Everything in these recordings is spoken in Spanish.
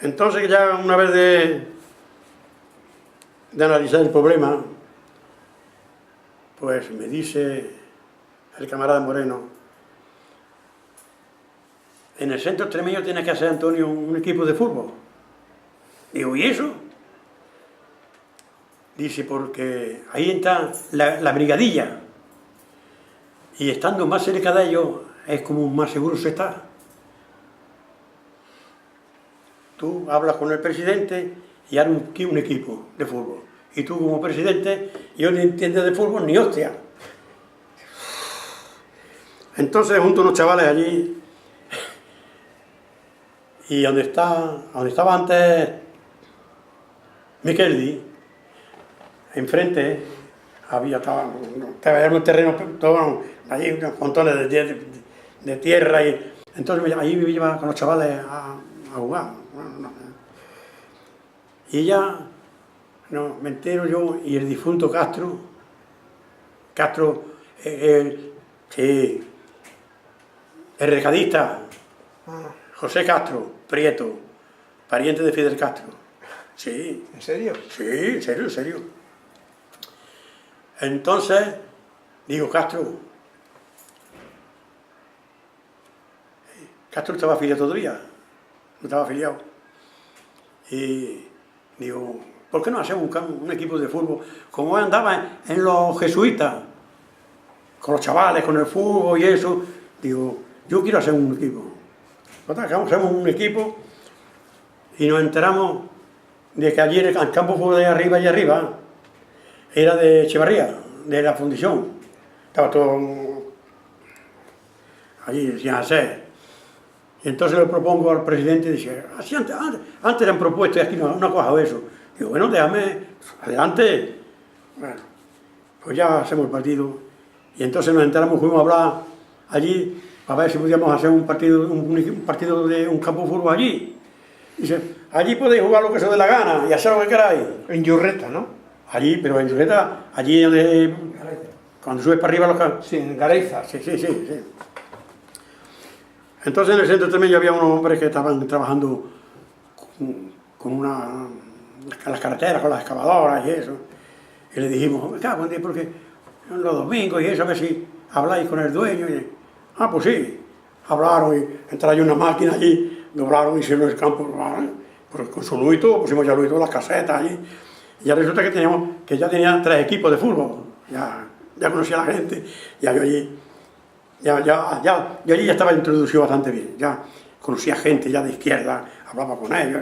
Entonces ya una vez de analizar el problema, pues me dice el camarada Moreno, en el centro extremeño tiene que hacer, Antonio, un equipo de fútbol. Digo, ¿y eso? Dice, porque ahí está la brigadilla, y estando más cerca de ellos es como más seguro se está. Tú hablas con el presidente y harás un equipo de fútbol. Y tú como presidente, yo no entiendo de fútbol ni hostia. Entonces junto a unos chavales allí, y donde estaba antes Miqueldi, enfrente estaba en un terreno, todo, allí unos montones de tierra, y entonces ahí me llevaba con los chavales a jugar. Y ya, no, me entero yo, y el difunto Castro, sí, el recadista, José Castro, Prieto, pariente de Fidel Castro. Sí. ¿En serio? Sí, en serio, en serio. Entonces, digo, Castro estaba afiliado todavía, no estaba afiliado. Y digo, ¿por qué no hacemos un equipo de fútbol? Como andaba en los jesuitas, con los chavales, con el fútbol y eso, digo, yo quiero hacer un equipo. Hacemos un equipo y nos enteramos de que allí en el campo de arriba y arriba era de Echevarría, de la fundición. Estaba todo allí sin hacer. Y entonces le propongo al presidente y dice, así antes le han propuesto y aquí no ha cojado eso. Digo, bueno, déjame, adelante. Bueno, pues ya hacemos el partido. Y entonces nos enteramos, fuimos a hablar allí para ver si podíamos hacer un partido de un campo de fútbol allí. Dice, allí podéis jugar lo que os dé la gana y hacer lo que queráis. En Yurreta, ¿no? Allí, pero en Yurreta, allí donde, cuando subes para arriba los campos. Sí, en Gareza. Sí. Entonces en el centro extremeño había unos hombres que estaban trabajando con las carreteras, con las excavadoras y eso. Y le dijimos, porque los domingos y eso, a ver si habláis con el dueño. Y, pues sí, hablaron y entraron una máquina allí, doblaron, hicieron el campo, pues con su luz y todo, pusimos ya luz y todo, las casetas allí. Y ya resulta que ya tenía 3 equipos de fútbol, ya conocía a la gente, ya yo allí. Yo allí ya estaba introducido bastante bien, ya conocía gente ya de izquierda, hablaba con ellos,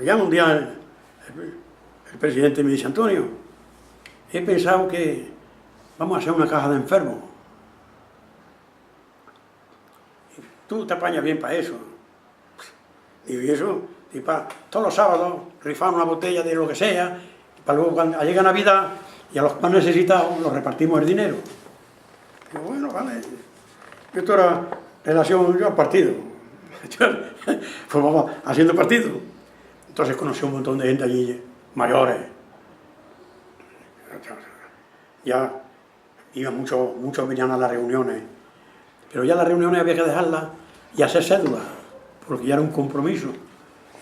ya un día el presidente me dice, Antonio, he pensado que vamos a hacer una caja de enfermos. Tú te apañas bien para eso. Digo, y eso, y para todos los sábados rifamos una botella de lo que sea, para luego cuando llega Navidad y a los más necesitados los repartimos el dinero. Digo, bueno, vale. Esto era relación yo al partido. Formaba haciendo partido. Entonces conocí un montón de gente allí, mayores. Ya iban muchos venían a las reuniones. Pero ya las reuniones había que dejarlas y hacer cédulas, porque ya era un compromiso.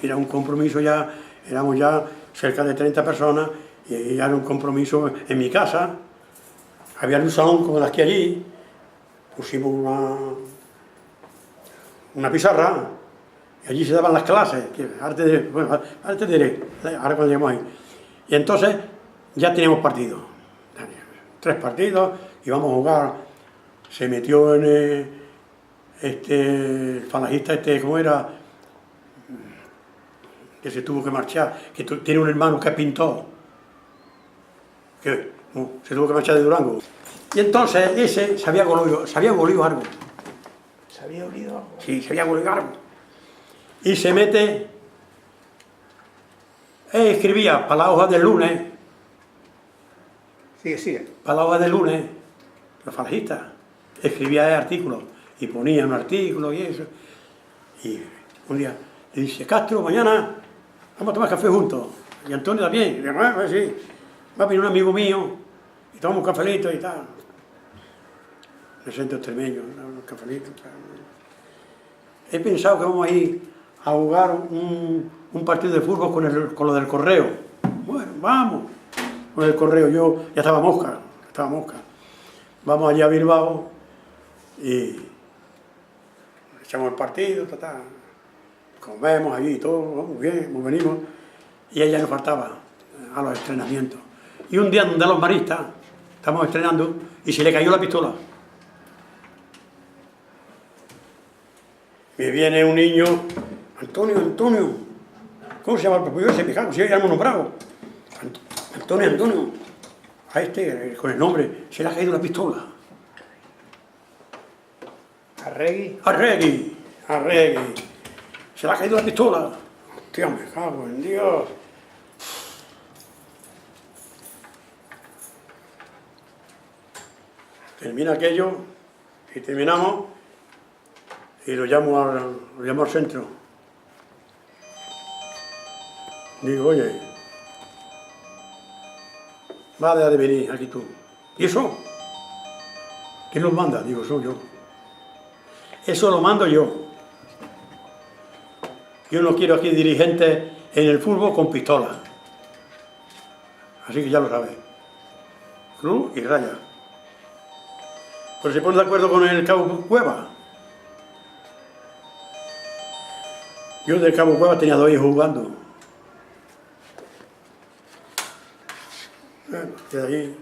Era un compromiso ya, éramos ya cerca de 30 personas, y ya era un compromiso en mi casa. Había un salón como las que allí, pusimos una pizarra, y allí se daban las clases, que ahora te diré, ahora cuando lleguemos ahí. Y entonces ya teníamos partidos, 3 partidos, íbamos a jugar. Se metió en el falangista ¿cómo era? Que se tuvo que marchar, que tiene un hermano que es pintor, que se tuvo que marchar de Durango. Y entonces ese se había olido algo. ¿Se había olido algo? Sí, se había olido algo. Y se mete, escribía para la hoja del lunes. Sigue. Para la hoja del lunes, los falangistas, escribía artículos y ponía un artículo y eso. Y un día le dice, Castro, mañana vamos a tomar café juntos. Y Antonio también. Y dice, pues sí, va a venir un amigo mío y tomamos un cafelito y tal. En el centro extremeño, unos cafelitos. he pensado que vamos a ir a jugar un partido de fútbol con lo del Correo. Bueno, vamos, con el Correo. Yo ya estaba mosca. Vamos allá a Bilbao y echamos el partido, comemos allí todo, vamos bien, nos venimos. Y ella nos faltaba a los entrenamientos. Y un día donde los maristas, estamos estrenando, y se le cayó la pistola. Me viene un niño, Antonio, ¿cómo se llama el propio? Se me cago, si ya hemos nombrado. Antonio, a este, con el nombre, se le ha caído la pistola. Arregui, se le ha caído la pistola. Hostia, me cago en Dios. Termina aquello, y terminamos, y lo llamo al centro. Digo, oye, va a dejar de venir aquí tú. ¿Y eso? ¿Quién los manda? Digo, soy yo. Eso lo mando yo. Yo no quiero aquí dirigentes en el fútbol con pistolas. Así que ya lo sabes. Cruz y raya. Pero se pone de acuerdo con el Cabo Cueva. Yo del Cabo Cueva tenía 2 hijos jugando. Bueno, de allí